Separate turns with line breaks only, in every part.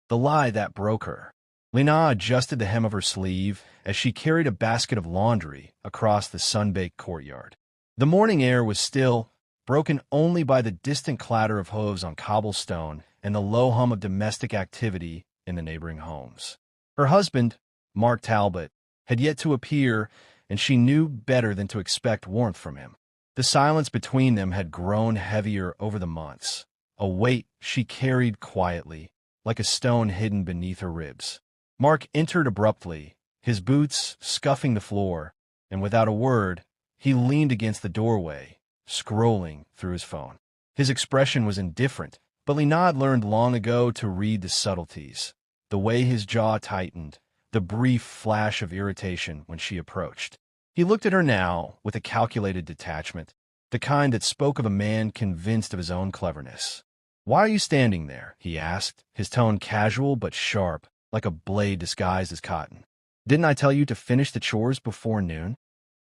the lie that broke her. Lena adjusted the hem of her sleeve as she carried a basket of laundry across the sun-baked courtyard. The morning air was still, broken only by the distant clatter of hooves on cobblestone and the low hum of domestic activity in the neighboring homes. Her husband, Mark Talbot, had yet to appear, and she knew better than to expect warmth from him. The silence between them had grown heavier over the months, a weight she carried quietly, like a stone hidden beneath her ribs. Mark entered abruptly, his boots scuffing the floor, and without a word, he leaned against the doorway, scrolling through his phone. His expression was indifferent, but Lena had learned long ago to read the subtleties, the way his jaw tightened, the brief flash of irritation when she approached. He looked at her now with a calculated detachment, the kind that spoke of a man convinced of his own cleverness. "Why are you standing there?" he asked, his tone casual but sharp, like a blade disguised as cotton. "Didn't I tell you to finish the chores before noon?"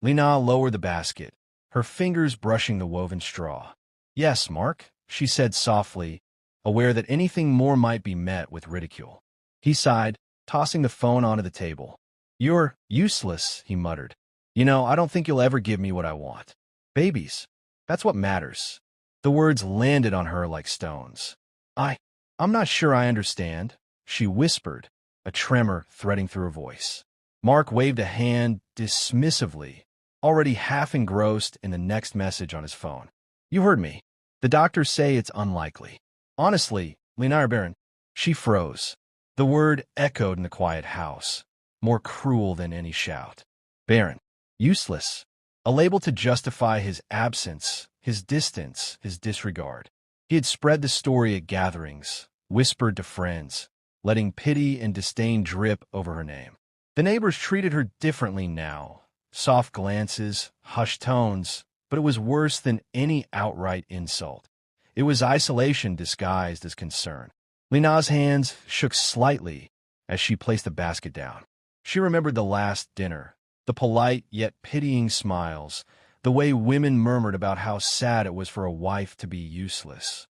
Lena lowered the basket, her fingers brushing the woven straw. "Yes, Mark," she said softly, aware that anything more might be met with ridicule. He sighed, tossing the phone onto the table. "You're useless," he muttered. "You know, I don't think you'll ever give me what I want. Babies. That's what matters." The words landed on her like stones. I'm not sure I understand," she whispered, a tremor threading through her voice. Mark waved a hand dismissively, already half engrossed in the next message on his phone. "You heard me. The doctors say it's unlikely. Honestly, Lena Baron." She froze. The word echoed in the quiet house, more cruel than any shout. Baron. Useless. A label to justify his absence, his distance, his disregard. He had spread the story at gatherings, whispered to friends, letting pity and disdain drip over her name. The neighbors treated her differently now. Soft glances, hushed tones, but it was worse than any outright insult. It was isolation disguised as concern. Lena's hands shook slightly as she placed the basket down. She remembered the last dinner, the polite yet pitying smiles, the way women murmured about how sad it was for a wife to be useless.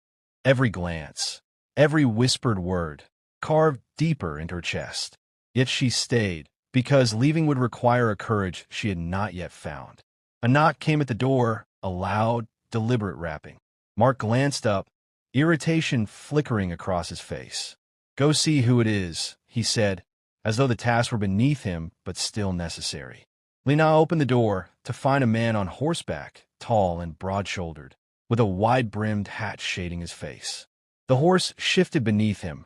Every glance, every whispered word, carved deeper into her chest. Yet she stayed, because leaving would require a courage she had not yet found. A knock came at the door, a loud, deliberate rapping. Mark glanced up, irritation flickering across his face. "Go see who it is," he said, as though the task were beneath him but still necessary. Lena opened the door to find a man on horseback, tall and broad-shouldered, with a wide-brimmed hat shading his face. The horse shifted beneath him,